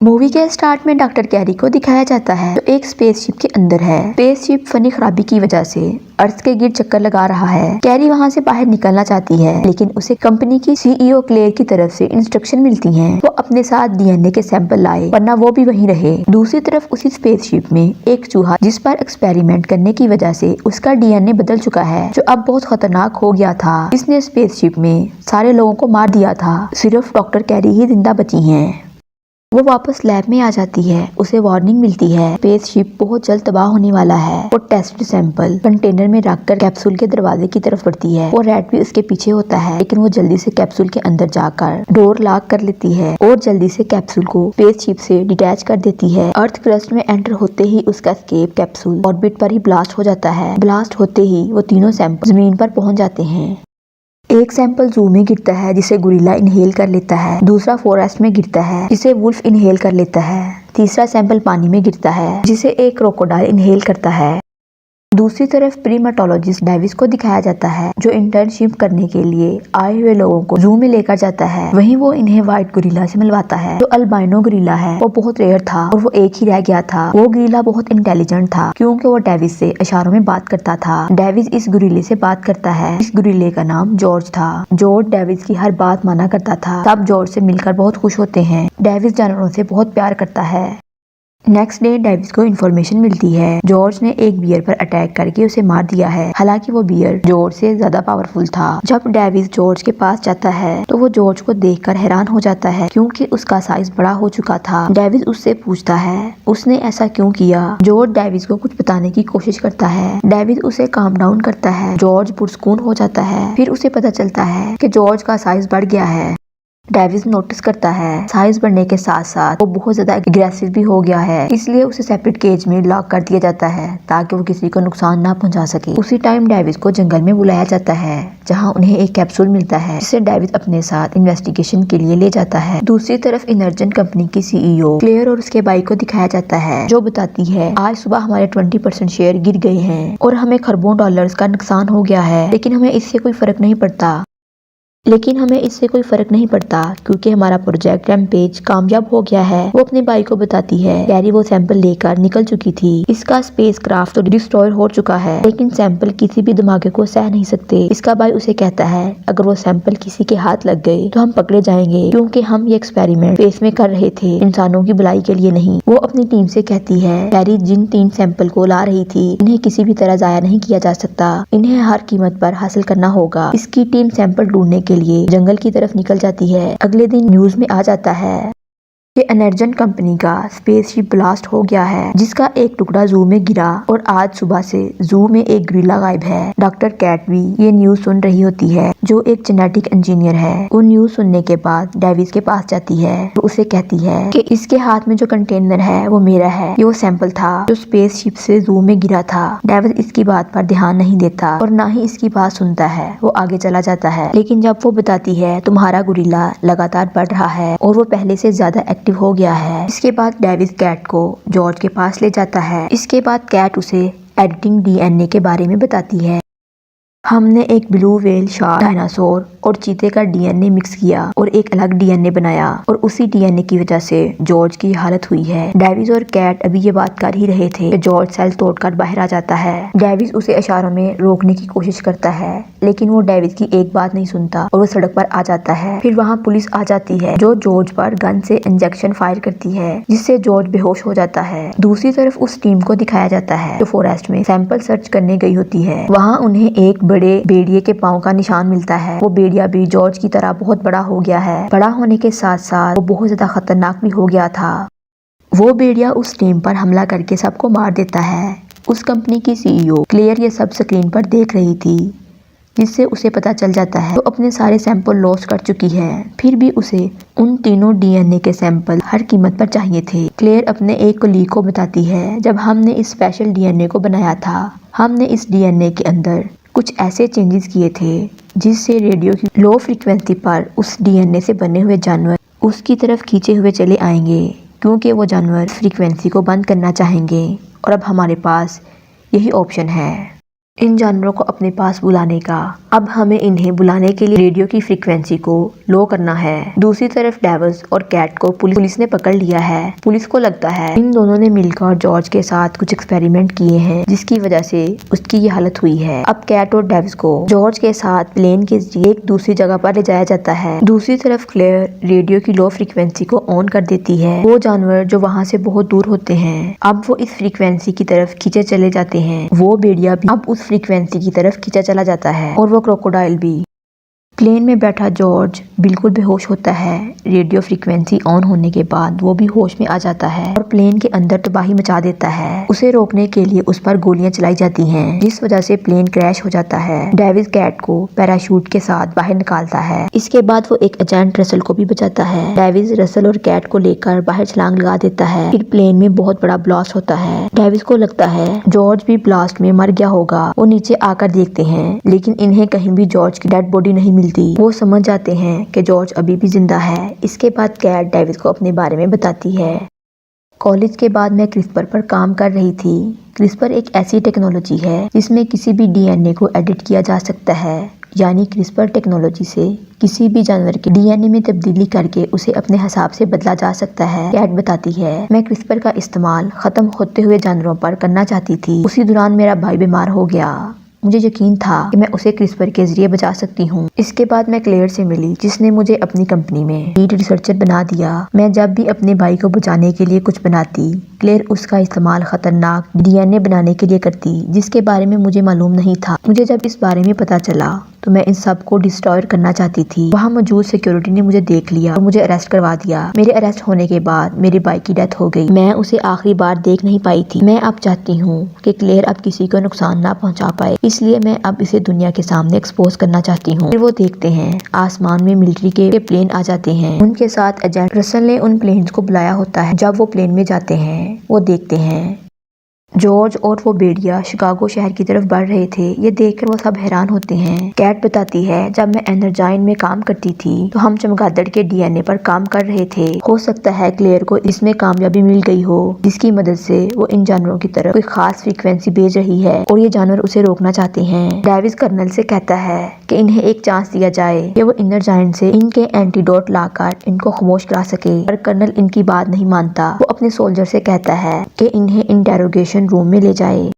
Movie के start में doctor carry को दिखाया जाता है जो एक स्पेसशिप के अंदर है। स्पेसशिप फनी खराबी की वजह से अर्थ के गिर्द चक्कर लगा रहा है। कैरी वहां से बाहर निकलना चाहती है लेकिन उसे कंपनी की सीईओ क्लेयर की तरफ से इंस्ट्रक्शन मिलती हैं। वो अपने साथ डीएनए के सैंपल लाए वरना वो भी वहीं रहे। दूसरी तरफ उसी स्पेसशिप में एक चूहा जिस पर एक्सपेरिमेंट करने की वजह से उसका डीएनए बदल चुका है जो अब बहुत खतरनाक हो गया था। इसने स्पेसशिप में सारे लोगों को मार दिया था। सिर्फ डॉक्टर कैरी ही जिंदा बची है। वो वापस लैब में आ जाती है। उसे वार्निंग मिलती है स्पेसशिप बहुत जल्द तबाह होने वाला है। वो टेस्ट सैंपल कंटेनर में रखकर कैप्सूल के दरवाजे की तरफ बढ़ती है। वो रैट भी उसके पीछे होता है लेकिन वो जल्दी से कैप्सूल के अंदर जाकर डोर लॉक कर लेती है और जल्दी से कैप्सूल को स्पेसशिप से डिटैच कर देती है। अर्थ क्रस्ट में एंटर होते ही उसका एस्केप कैप्सूल ऑर्बिट पर ही ब्लास्ट हो जाता है। ब्लास्ट होते ही वो तीनों सैंपल जमीन पर पहुंच जाते हैं। एक सैंपल जू में गिरता है जिसे गुरिल्ला इनहेल कर लेता है। दूसरा फॉरेस्ट में गिरता है जिसे वुल्फ इनहेल कर लेता है। तीसरा सैंपल पानी में गिरता है जिसे एक क्रोकोडाइल इनहेल करता है। दूसरी तरफ प्रीमेटोलॉजिस्ट डेविस को दिखाया जाता है जो इंटर्नशिप करने के लिए आए हुए लोगों को जू में लेकर जाता है। वहीं वो इन्हें व्हाइट गुरिल्ला से मिलवाता है जो अल्बाइनो गुरिल्ला है। वो बहुत रेयर था और वो एक ही रह गया था। वो गुरिल्ला बहुत इंटेलिजेंट था क्योंकि वो डेविस से इशारों में बात करता था। डेविस इस गुरिल्ले से बात करता है। इस गुरिल्ले का नाम जॉर्ज था। जॉर्ज डेविस की हर बात माना करता था। सब जॉर्ज से मिलकर बहुत खुश होते हैं। डेविस जानवरों से बहुत प्यार करता है। नेक्स्ट डे डेविस को इन्फॉर्मेशन मिलती है जॉर्ज ने एक बियर पर अटैक करके उसे मार दिया है। हालांकि वो बियर जॉर्ज से ज्यादा पावरफुल था। जब डेविस जॉर्ज के पास जाता है तो वो जॉर्ज को देखकर हैरान हो जाता है क्योंकि उसका साइज बड़ा हो चुका था। डेविस उससे पूछता है उसने ऐसा क्यों किया। जॉर्ज डेविस को कुछ बताने की कोशिश करता है। डेविस उसे काम डाउन करता है। जॉर्ज पुरस्कून हो जाता है। फिर उसे पता चलता है कि जॉर्ज का साइज बढ़ गया है। डेविस नोटिस करता है साइज बढ़ने के साथ साथ वो बहुत ज्यादा एग्रेसिव भी हो गया है। इसलिए उसे सेपरेट केज में लॉक कर दिया जाता है ताकि वो किसी को नुकसान ना पहुंचा सके। उसी टाइम डेविस को जंगल में बुलाया जाता है जहां उन्हें एक कैप्सूल मिलता है जिसे डेविस अपने साथ इन्वेस्टिगेशन के लिए ले जाता है। दूसरी तरफ इनर्जन कंपनी की सीईओ क्लेयर और उसके भाई को दिखाया जाता है जो बताती है आज सुबह हमारे 20% शेयर गिर गए हैं और हमें खरबों डॉलर्स का नुकसान हो गया है लेकिन हमें इससे कोई फर्क नहीं पड़ता क्योंकि हमारा प्रोजेक्ट रैम्पेज कामयाब हो गया है। वो अपने भाई को बताती है कैरी वो सैंपल लेकर निकल चुकी थी। इसका स्पेसक्राफ्ट तो डिस्ट्रॉय हो चुका है लेकिन सैंपल किसी भी दिमागे को सह नहीं सकते। इसका भाई उसे कहता है अगर वो सैंपल किसी के हाथ लग गए तो हम पकड़े जाएंगे क्योंकि हम ये एक्सपेरिमेंट स्पेस में कर रहे थे इंसानों की भलाई के लिए नहीं। वो अपनी टीम से कहती है कैरी जिन 3 सैंपल को ला रही थी इन्हें किसी भी तरह जाया नहीं किया जा सकता। इन्हें हर कीमत पर हासिल करना होगा। इसकी टीम सैंपल ढूंढने के लिए जंगल की तरफ निकल जाती है। अगले दिन न्यूज में आ जाता है कि एनर्जन कंपनी का स्पेसशिप ब्लास्ट हो गया है जिसका एक टुकड़ा जू में गिरा और आज सुबह से जू में एक गुरिल्ला गायब है। डॉक्टर कैट भी ये न्यूज सुन रही होती है जो एक जेनेटिक इंजीनियर है। वो न्यूज सुनने के बाद डेविस के पास जाती है तो उसे कहती है कि इसके हाथ में जो कंटेनर है वो मेरा है। ये वो सैंपल था जो स्पेसशिप से जू में गिरा था। डेविस इसकी बात पर ध्यान नहीं देता और ना ही इसकी बात सुनता है। वो आगे चला जाता है लेकिन जब वो बताती है तुम्हारा गुरिल्ला लगातार बढ़ रहा है और वो पहले से ज्यादा हो गया है। इसके बाद डेविस कैट को जॉर्ज के पास ले जाता है। इसके बाद कैट उसे एडिटिंग डीएनए के बारे में बताती है। हमने एक ब्लू व्हेल शार्क डायनासोर और चीते का डीएनए मिक्स किया और एक अलग डीएनए बनाया और उसी डीएनए की वजह से जॉर्ज की हालत हुई है। डेविस और कैट अभी ये बात कर ही रहे थे कि जॉर्ज सेल तोड़कर बाहर आ जाता है। डेविस उसे इशारों में रोकने की कोशिश करता है लेकिन वो डेविस की एक बात नहीं सुनता और वो सड़क पर आ जाता है। फिर वहाँ पुलिस आ जाती है जो जॉर्ज पर गन से इंजेक्शन फायर करती है जिससे जॉर्ज बेहोश हो जाता है। दूसरी तरफ उस टीम को दिखाया जाता है जो फॉरेस्ट में सैंपल सर्च करने गई होती है। वहाँ उन्हें एक बड़े भेड़िए के पाँव का निशान मिलता है। वो भेड़िया भी जॉर्ज की तरह बहुत बड़ा हो गया है। बड़ा होने के साथ साथ वो बहुत ज्यादा खतरनाक भी हो गया था। वो भेड़िया उस टीम पर हमला करके सबको मार देता है। उस कंपनी की सीईओ क्लेयर ये सब स्क्रीन पर देख रही थी जिससे उसे पता चल जाता है तो अपने सारे सैंपल लॉस कर चुकी है। फिर भी उसे उन तीनों डीएनए के सैंपल हर कीमत पर चाहिए थे। क्लेयर अपने एक कलीग को बताती है जब हमने इस स्पेशल डीएनए को बनाया था हमने इस डीएनए के अंदर कुछ ऐसे चेंजेस किए थे जिससे रेडियो की लो फ्रीक्वेंसी पर उस डीएनए से बने हुए जानवर उसकी तरफ खींचे हुए चले आएंगे क्योंकि वो जानवर फ्रीक्वेंसी को बंद करना चाहेंगे और अब हमारे पास यही ऑप्शन है। इन जानवरों को अपने पास बुलाने का। अब हमें इन्हें बुलाने के लिए रेडियो की फ्रीक्वेंसी को लो करना है। दूसरी तरफ डेविस और कैट को पुलिस ने पकड़ लिया है। पुलिस को लगता है इन दोनों ने मिलकर जॉर्ज के साथ कुछ एक्सपेरिमेंट किए हैं जिसकी वजह से उसकी ये हालत हुई है। अब कैट और डेविस को जॉर्ज के साथ प्लेन के जरिए एक दूसरी जगह पर ले जाया जाता है। दूसरी तरफ क्लेयर रेडियो की लो फ्रीक्वेंसी को ऑन कर देती है। वो जानवर जो वहाँ से बहुत दूर होते हैं अब वो इस फ्रीक्वेंसी की तरफ खींचे चले जाते हैं। वो भेड़िया भी अब उस फ्रीक्वेंसी की तरफ खींचा चला जाता है और वो क्रोकोडाइल भी। प्लेन में बैठा जॉर्ज बिल्कुल बेहोश होता है। रेडियो फ्रीक्वेंसी ऑन होने के बाद वो भी होश में आ जाता है और प्लेन के अंदर तबाही मचा देता है। उसे रोकने के लिए उस पर गोलियां चलाई जाती हैं जिस वजह से प्लेन क्रैश हो जाता है। डेविस कैट को पैराशूट के साथ बाहर निकालता है। इसके बाद वो एक एजेंट रसल को भी बचाता है। डेविस रसल और कैट को लेकर बाहर छलांग लगा देता है। फिर प्लेन में बहुत बड़ा ब्लास्ट होता है। डेविस को लगता है जॉर्ज भी ब्लास्ट में मर गया होगा। वो नीचे आकर देखते हैं लेकिन इन्हें कहीं भी जॉर्ज की डेड बॉडी नहीं मिलती। वो समझ जाते हैं कि जॉर्ज अभी भी जिंदा है। इसके बाद कैट डेविस को अपने बारे में बताती है। कॉलेज के बाद मैं क्रिस्पर पर काम कर रही थी। क्रिस्पर एक ऐसी टेक्नोलॉजी है जिसमें किसी भी डीएनए को एडिट किया जा सकता है। यानी क्रिस्पर टेक्नोलॉजी से किसी भी जानवर के डीएनए में तब्दीली करके उसे अपने हिसाब से बदला जा सकता है। कैट बताती है मैं क्रिस्पर का इस्तेमाल खत्म होते हुए जानवरों पर करना चाहती थी। उसी दौरान मेरा भाई बीमार हो गया। मुझे यकीन था कि मैं उसे क्रिस्पर के जरिए बचा सकती हूँ। इसके बाद मैं क्लेयर से मिली जिसने मुझे अपनी कंपनी में लीड रिसर्चर बना दिया। मैं जब भी अपने भाई को बचाने के लिए कुछ बनाती क्लेयर उसका इस्तेमाल खतरनाक डीएनए बनाने के लिए करती जिसके बारे में मुझे मालूम नहीं था। मुझे जब इस बारे में पता चला तो मैं इन सब को डिस्ट्रॉय करना चाहती थी। वहाँ मौजूद सिक्योरिटी ने मुझे देख लिया और मुझे अरेस्ट करवा दिया। मेरे अरेस्ट होने के बाद मेरे भाई की डेथ हो गई। मैं उसे आखिरी बार देख नहीं पाई थी। मैं अब चाहती हूँ कि क्लेयर अब किसी को नुकसान ना पहुँचा पाए, इसलिए मैं अब इसे दुनिया के सामने एक्सपोज करना चाहती हूँ। फिर वो देखते हैं आसमान में मिलिट्री के प्लेन आ जाते हैं। उनके साथ एजेंट रसल ने उन प्लेन्स को बुलाया होता है। जब वो प्लेन में जाते हैं वो देखते हैं जॉर्ज और वो भेड़िया शिकागो शहर की तरफ बढ़ रहे थे। ये देखकर वो सब हैरान होते हैं। कैट बताती है जब मैं एनर्जाइन में काम करती थी तो हम चमगादड़ के डीएनए पर काम कर रहे थे। हो सकता है क्लेयर को इसमें कामयाबी मिल गई हो जिसकी मदद से वो इन जानवरों की तरफ कोई खास फ्रीक्वेंसी भेज रही है और ये जानवर उसे रोकना चाहते हैं। डेविस कर्नल से कहता है कि इन्हें एक चांस दिया जाए कि वो एनर्जाइन से इनके एंटीडोट लाकर इनको खामोश करा सके। पर कर्नल इनकी बात नहीं मानता। वो अपने सोल्जर से कहता है कि इन्हें इंटेरोगेशन रूम में ले जाए।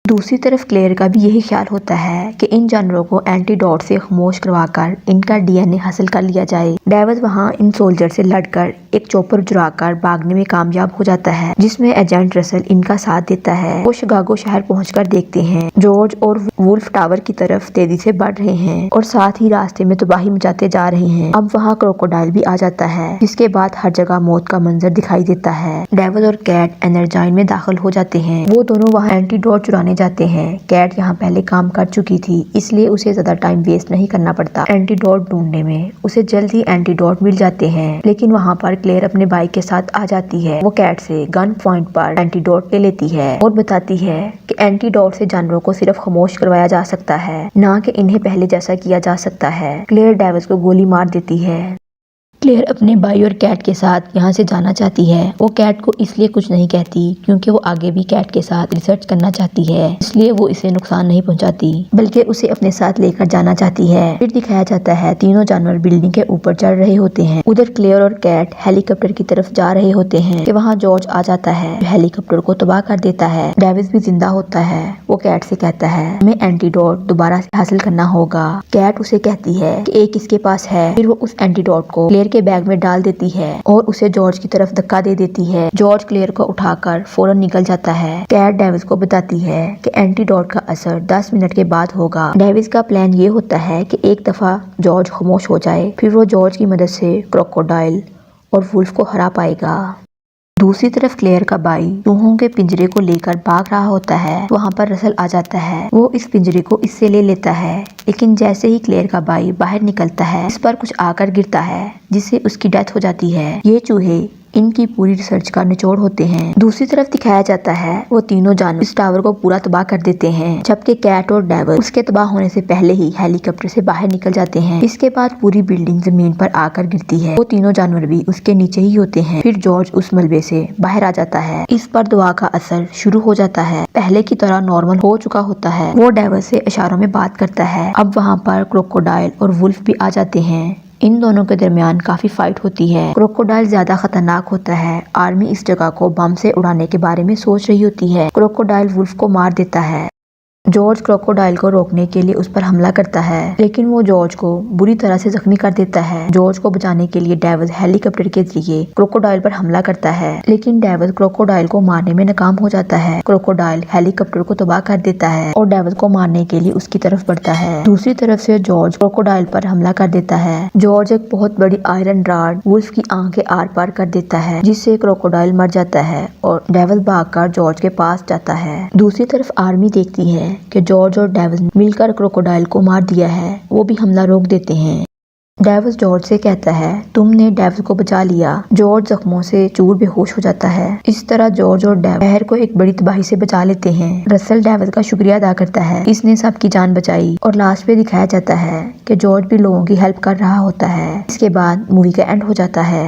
दूसरी तरफ क्लेयर का भी यही ख्याल होता है कि इन जानवरों को एंटीडोट से खामोश करवाकर इनका डीएनए हासिल कर लिया जाए। डेविस वहां इन सोल्जर से लड़कर एक चॉपर चुराकर भागने में कामयाब हो जाता है जिसमें एजेंट रसल इनका साथ देता है। वो शिकागो शहर पहुंचकर देखते हैं जॉर्ज और वुल्फ टावर की तरफ तेजी से बढ़ रहे हैं और साथ ही रास्ते में तबाही मचाते जा रहे हैं। अब वहाँ क्रोकोडाइल भी आ जाता है जिसके बाद हर जगह मौत का मंजर दिखाई देता है। डेविस और कैट एनर्जाइन में दाखिल हो जाते हैं। वो दोनों वहाँ एंटीडोट चुराने जाते हैं। कैट यहाँ पहले काम कर चुकी थी इसलिए उसे ज्यादा टाइम वेस्ट नहीं करना पड़ता। एंटीडोट ढूंढने में उसे जल्द ही एंटीडोट मिल जाते हैं लेकिन वहाँ पर क्लेयर अपने भाई के साथ आ जाती है। वो कैट से गन पॉइंट पर एंटीडोट ले लेती है और बताती है कि एंटीडोट से जानवरों को सिर्फ खामोश करवाया जा सकता है, ना कि इन्हें पहले जैसा किया जा सकता है। क्लेयर डेविस को गोली मार देती है। क्लेयर अपने भाई और कैट के साथ यहाँ से जाना चाहती है। वो कैट को इसलिए कुछ नहीं कहती क्योंकि वो आगे भी कैट के साथ रिसर्च करना चाहती है, इसलिए वो इसे नुकसान नहीं पहुंचाती बल्कि उसे अपने साथ लेकर जाना चाहती है। फिर दिखाया जाता है तीनों जानवर बिल्डिंग के ऊपर चढ़ रहे होते हैं। उधर क्लेयर और कैट हेलीकॉप्टर की तरफ जा रहे होते हैं कि वहाँ जॉर्ज आ जाता है जो हेलीकॉप्टर को तबाह कर देता है। डेविस भी जिंदा होता है। वो कैट से कहता है हमें एंटीडोट दोबारा से हासिल करना होगा। कैट उसे कहती है कि एक इसके पास है। फिर वो उस एंटीडोट को क्लेयर के बैग में डाल देती है और उसे जॉर्ज की तरफ धक्का दे देती है। जॉर्ज क्लेयर को उठाकर फौरन निकल जाता है। कैट डेविस को बताती है कि एंटीडोट का असर 10 मिनट के बाद होगा। डेविस का प्लान ये होता है कि एक दफा जॉर्ज खामोश हो जाए फिर वो जॉर्ज की मदद से क्रोकोडाइल और वुल्फ को हरा पाएगा। दूसरी तरफ क्लेयर का भाई चूहों के पिंजरे को लेकर भाग रहा होता है। वहाँ पर रसल आ जाता है। वो इस पिंजरे को इससे ले लेता है लेकिन जैसे ही क्लेयर का भाई बाहर निकलता है इस पर कुछ आकर गिरता है जिससे उसकी डेथ हो जाती है। ये चूहे इनकी पूरी रिसर्च का निचोड़ होते हैं। दूसरी तरफ दिखाया जाता है वो तीनों जानवर इस टावर को पूरा तबाह कर देते हैं, जबकि कैट और डेविल उसके तबाह होने से पहले ही हेलीकॉप्टर से बाहर निकल जाते हैं। इसके बाद पूरी बिल्डिंग जमीन पर आकर गिरती है। वो तीनों जानवर भी उसके नीचे ही होते हैं। फिर जॉर्ज उस मलबे से बाहर आ जाता है। इस पर दुआ का असर शुरू हो जाता है। पहले की तरह नॉर्मल हो चुका होता है। वो डेविल से इशारों में बात करता है। अब वहाँ पर क्रोकोडाइल और वुल्फ भी आ जाते हैं। इन दोनों के दरमियान काफी फाइट होती है। क्रोकोडाइल ज्यादा खतरनाक होता है। आर्मी इस जगह को बम से उड़ाने के बारे में सोच रही होती है। क्रोकोडाइल वुल्फ को मार देता है। जॉर्ज क्रोकोडाइल को रोकने के लिए उस पर हमला करता है, लेकिन वो जॉर्ज को बुरी तरह से जख्मी कर देता है। जॉर्ज को बचाने के लिए डेविल हेलीकॉप्टर के जरिए क्रोकोडाइल पर हमला करता है, लेकिन डेविल क्रोकोडाइल को मारने में नाकाम हो जाता है। क्रोकोडाइल हेलीकॉप्टर को तबाह कर देता है और डेविल को मारने के लिए उसकी तरफ बढ़ता है। दूसरी तरफ से जॉर्ज क्रोकोडाइल पर हमला कर देता है। जॉर्ज एक बहुत बड़ी आयरन रॉड वुल्फ की आंखें आर पार कर देता है, जिससे क्रोकोडाइल मर जाता है और डेविल भागकर जॉर्ज के पास जाता है। दूसरी तरफ आर्मी देखती है कि जॉर्ज और डेविल ने मिलकर क्रोकोडाइल को मार दिया है। वो भी हमला रोक देते हैं। डेविल जॉर्ज से कहता है तुमने डेविल को बचा लिया। जॉर्ज जख्मों से चूर बेहोश हो जाता है। इस तरह जॉर्ज और डेविल शहर को एक बड़ी तबाही से बचा लेते हैं। रसल डेविल का शुक्रिया अदा करता है, इसने सबकी जान बचाई। और लास्ट में दिखाया जाता है कि जॉर्ज भी लोगों की हेल्प कर रहा होता है। इसके बाद मूवी का एंड हो जाता है।